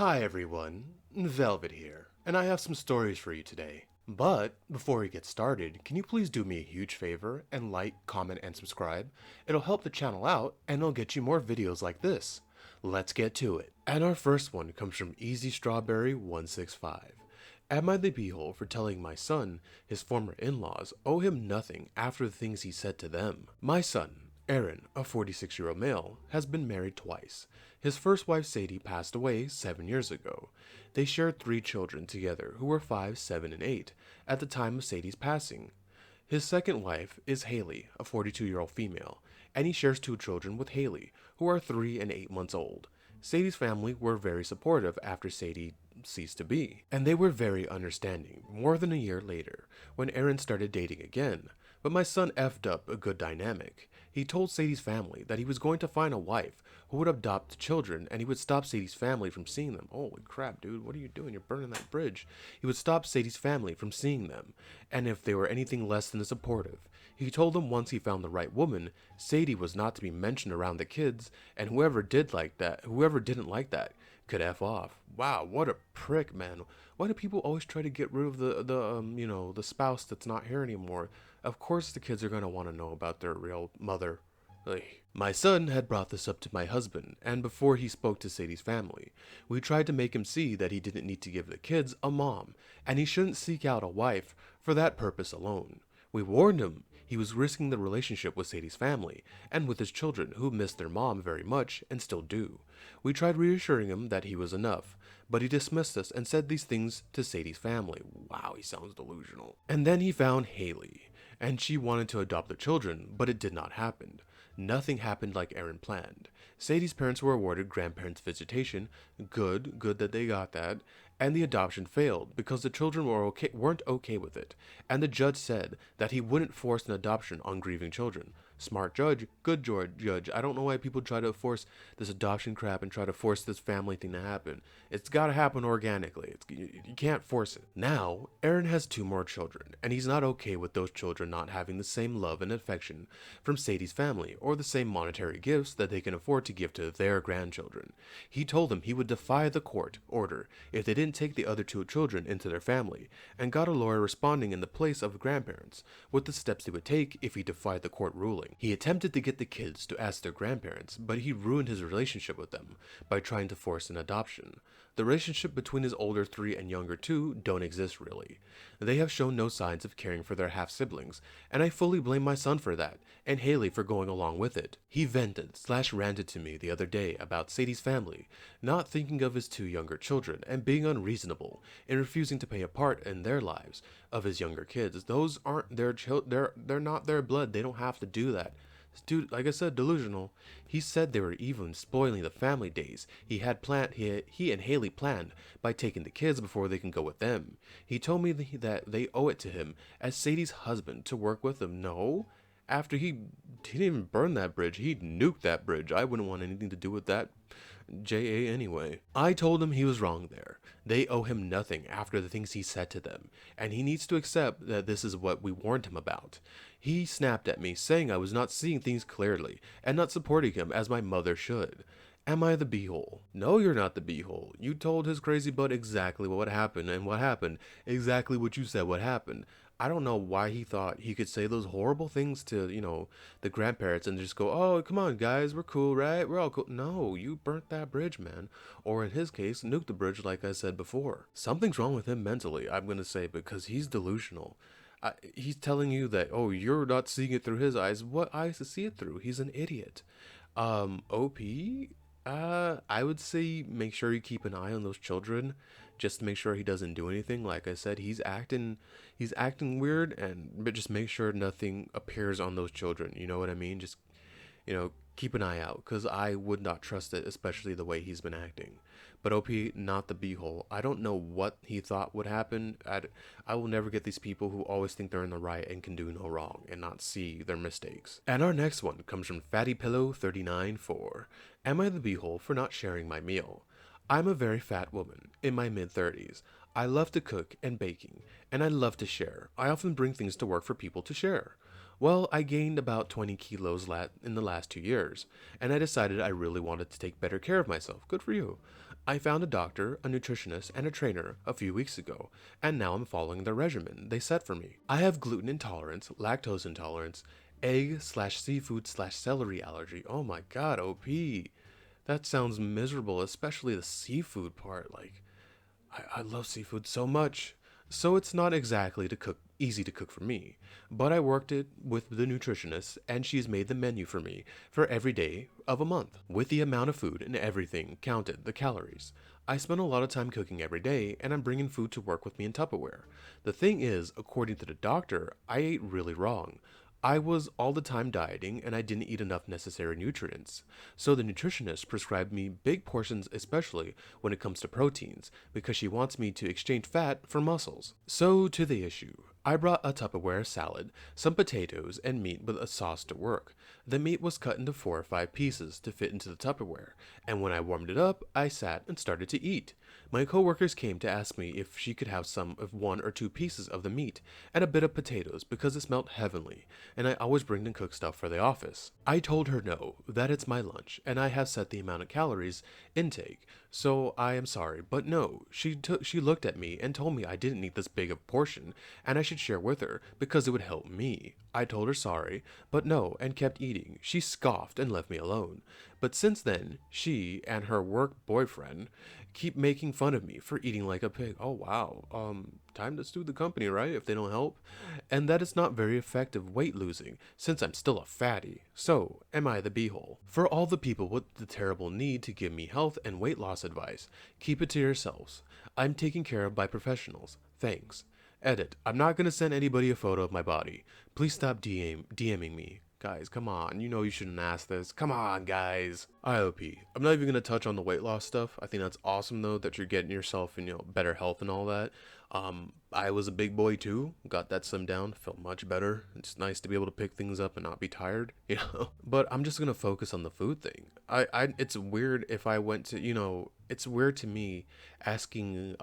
Hi everyone, Velvet here, and I have some stories for you today. But before we get started, can you please do me a huge favor and like, comment, and subscribe? It'll help the channel out and it'll get you more videos like this. Let's get to it. And our first one comes from Easy Strawberry 165. Am I the beehole for telling my son his former in-laws owe him nothing after the things he said to them? My son, Aaron, a 46-year-old male, has been married twice. His first wife Sadie passed away 7 years ago. They shared 3 children together who were 5, 7, and 8 at the time of Sadie's passing. His second wife is Haley, a 42-year-old female, and he shares 2 children with Haley, who are 3 and 8 months old. Sadie's family were very supportive after Sadie ceased to be, and they were very understanding more than a year later when Aaron started dating again. But my son effed up a good dynamic. He told Sadie's family that he was going to find a wife who would adopt the children and he would stop Sadie's family from seeing them. Holy crap, dude, what are you doing? You're burning that bridge. He would stop Sadie's family from seeing them, and if they were anything less than supportive. He told them once he found the right woman, Sadie was not to be mentioned around the kids, and whoever didn't like that, could F off. Wow, what a prick, man. Why do people always try to get rid of the spouse that's not here anymore? Of course the kids are going to want to know about their real mother. Ugh. My son had brought this up to my husband, and before he spoke to Sadie's family, we tried to make him see that he didn't need to give the kids a mom, and he shouldn't seek out a wife for that purpose alone. We warned him he was risking the relationship with Sadie's family, and with his children who missed their mom very much and still do. We tried reassuring him that he was enough, but he dismissed us and said these things to Sadie's family. Wow, he sounds delusional. And then he found Haley, and she wanted to adopt the children, but it did not happen. Nothing happened like Aaron planned. Sadie's parents were awarded grandparents' visitation, good that they got that, and the adoption failed because the children weren't okay with it, and the judge said that he wouldn't force an adoption on grieving children. Smart judge, good judge. I don't know why people try to force this adoption crap and try to force this family thing to happen. It's got to happen organically. You can't force it. Now, Aaron has 2 more children, and he's not okay with those children not having the same love and affection from Sadie's family or the same monetary gifts that they can afford to give to their grandchildren. He told them he would defy the court order if they didn't take the other 2 children into their family, and got a lawyer responding in the place of grandparents with the steps they would take if he defied the court ruling. He attempted to get the kids to ask their grandparents, but he ruined his relationship with them by trying to force an adoption. The relationship between his older 3 and younger 2 don't exist really. They have shown no signs of caring for their half-siblings, and I fully blame my son for that, and Haley for going along with it. He vented/ranted to me the other day about Sadie's family, not thinking of his 2 younger children, and being unreasonable in refusing to play a part in their lives of his younger kids. Those aren't their they're not their blood. They don't have to do that. This dude, like I said, delusional. He said they were even spoiling the family days he and Haley planned by taking the kids before they can go with them. He told me that they owe it to him as Sadie's husband to work with them. No, after he didn't even burn that bridge, he nuked that bridge. I wouldn't want anything to do with that JA anyway. I told him he was wrong there. They owe him nothing after the things he said to them, and he needs to accept that this is what we warned him about. He snapped at me, saying I was not seeing things clearly, and not supporting him as my mother should. Am I the beehole? No, you're not the beehole. You told his crazy butt exactly what happened, and what happened, exactly what you said what happened. I don't know why he thought he could say those horrible things to, the grandparents and just go, oh, come on, guys, we're cool, right? We're all cool. No, you burnt that bridge, man. Or in his case, nuked the bridge like I said before. Something's wrong with him mentally, I'm going to say, because he's delusional. He's telling you that, oh, you're not seeing it through his eyes. What eyes to see it through? He's an idiot. OP? I would say make sure you keep an eye on those children, just to make sure he doesn't do anything. Like I said, he's acting weird, but just make sure nothing appears on those children. You know what I mean? Just, keep an eye out, because I would not trust it, especially the way he's been acting. But OP, not the beehole. I don't know what he thought would happen. I will never get these people who always think they're in the right and can do no wrong and not see their mistakes. And our next one comes from Fatty Pillow 39-4. Am I the beehole for not sharing my meal? I'm a very fat woman, in my mid-30s. I love to cook and baking, and I love to share. I often bring things to work for people to share. Well, I gained about 20 kilos in the last 2 years, and I decided I really wanted to take better care of myself. Good for you. I found a doctor, a nutritionist, and a trainer a few weeks ago, and now I'm following the regimen they set for me. I have gluten intolerance, lactose intolerance, egg slash seafood slash celery allergy. Oh my god, OP. That sounds miserable, especially the seafood part. Like, I love seafood so much. So it's not exactly to cook easy to cook for me, but I worked it with the nutritionist and she's made the menu for me for every day of a month with the amount of food and everything counted, the calories. I spend a lot of time cooking every day and I'm bringing food to work with me in Tupperware. The thing is, according to the doctor, I ate really wrong. I was all the time dieting and I didn't eat enough necessary nutrients. So the nutritionist prescribed me big portions, especially when it comes to proteins, because she wants me to exchange fat for muscles. So to the issue. I brought a Tupperware salad, some potatoes, and meat with a sauce to work. The meat was cut into 4 or 5 pieces to fit into the Tupperware, and when I warmed it up, I sat and started to eat. My coworkers came to ask me if she could have some of 1 or 2 pieces of the meat and a bit of potatoes because it smelled heavenly, and I always bring them cooked stuff for the office. I told her no, that it's my lunch, and I have set the amount of calories intake, so I am sorry, but no. She looked at me and told me I didn't need this big of a portion, and I should share with her because it would help me. I told her sorry, but no, and kept eating. She scoffed and left me alone. But since then, she and her work boyfriend keep making fun of me for eating like a pig. Oh wow. Time to sue the company, right? If they don't help. And that is not very effective weight losing, since I'm still a fatty. So, am I the beehole? For all the people with the terrible need to give me health and weight loss advice, keep it to yourselves. I'm taken care of by professionals. Thanks. Edit. I'm not gonna send anybody a photo of my body. Please stop DMing me. Guys, come on. You know you shouldn't ask this. Come on, guys. IOP. I'm not even going to touch on the weight loss stuff. I think that's awesome, though, that you're getting yourself in, better health and all that. I was a big boy, too. Got that slimmed down. Felt much better. It's nice to be able to pick things up and not be tired, But I'm just going to focus on the food thing. It's weird if I went to, it's weird to me asking,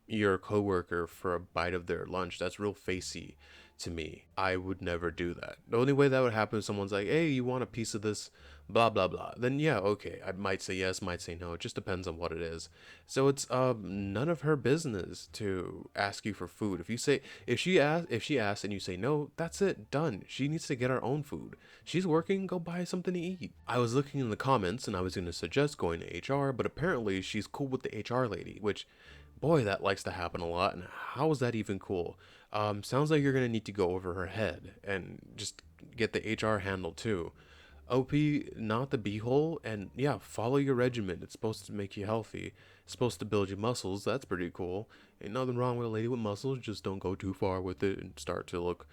your coworker for a bite of their lunch. That's real facey to me. I would never do that. The only way that would happen is someone's like, hey, you want a piece of this, blah blah blah. Then yeah, okay, I might say yes, might say no. It just depends on what it is. So it's none of her business to ask you for food. If she asks and you say no, that's it, done. She needs to get her own food. She's working, go buy something to eat. I was looking in the comments and I was going to suggest going to HR, but apparently she's cool with the HR lady, which boy, that likes to happen a lot. And how is that even cool? Sounds like you're gonna need to go over her head and just get the HR handled too. OP, not the beehole, and yeah, follow your regimen. It's supposed to make you healthy. It's supposed to build your muscles. That's pretty cool. Ain't nothing wrong with a lady with muscles. Just don't go too far with it and start to look,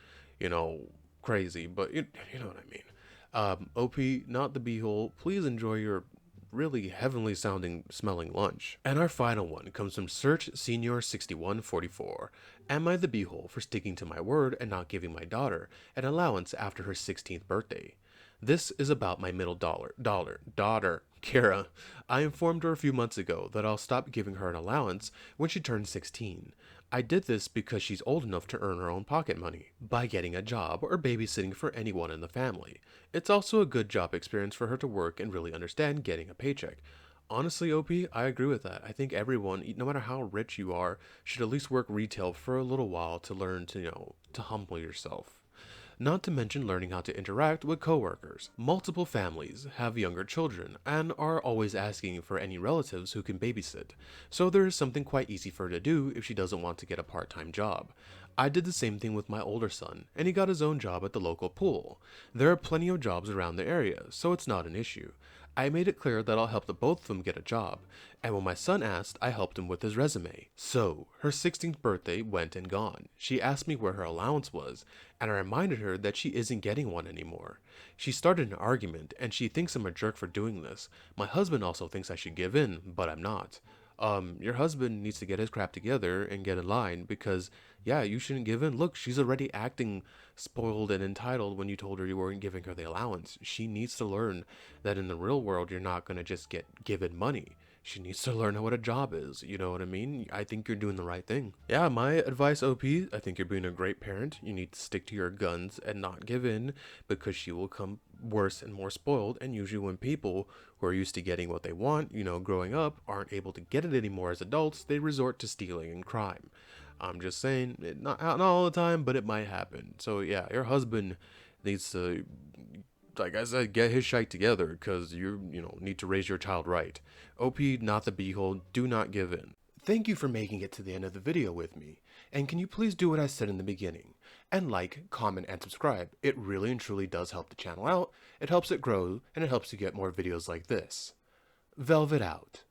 crazy. But you know what I mean. OP, not the beehole. Please enjoy your really heavenly sounding smelling lunch. And our final one comes from Search Senior 6144. Am I the beehole for sticking to my word and not giving my daughter an allowance after her 16th birthday? This is about my middle daughter, Kara. I informed her a few months ago that I'll stop giving her an allowance when she turns 16. I did this because she's old enough to earn her own pocket money by getting a job or babysitting for anyone in the family. It's also a good job experience for her to work and really understand getting a paycheck. Honestly, OP, I agree with that. I think everyone, no matter how rich you are, should at least work retail for a little while to learn to, to humble yourself. Not to mention learning how to interact with coworkers. Multiple families have younger children and are always asking for any relatives who can babysit, so there is something quite easy for her to do if she doesn't want to get a part-time job. I did the same thing with my older son, and he got his own job at the local pool. There are plenty of jobs around the area, so it's not an issue. I made it clear that I'll help the both of them get a job, and when my son asked, I helped him with his resume. So, her 16th birthday went and gone. She asked me where her allowance was, and I reminded her that she isn't getting one anymore. She started an argument, and she thinks I'm a jerk for doing this. My husband also thinks I should give in, but I'm not. Your husband needs to get his crap together and get in line because, yeah, you shouldn't give in. Look, she's already acting spoiled and entitled when you told her you weren't giving her the allowance. She needs to learn that in the real world, you're not going to just get given money. She needs to learn what a job is. You know what I mean? I think you're doing the right thing. Yeah, my advice, OP, I think you're being a great parent. You need to stick to your guns and not give in because she will come worse and more spoiled. And usually, when people who are used to getting what they want, growing up, aren't able to get it anymore as adults, they resort to stealing and crime. I'm just saying, not all the time, but it might happen. So, yeah, your husband needs to, like I said, get his shite together because need to raise your child right. OP, not the beehole, do not give in. Thank you for making it to the end of the video with me. And can you please do what I said in the beginning? And like, comment, and subscribe. It really and truly does help the channel out, it helps it grow, and it helps you get more videos like this. Velvet out.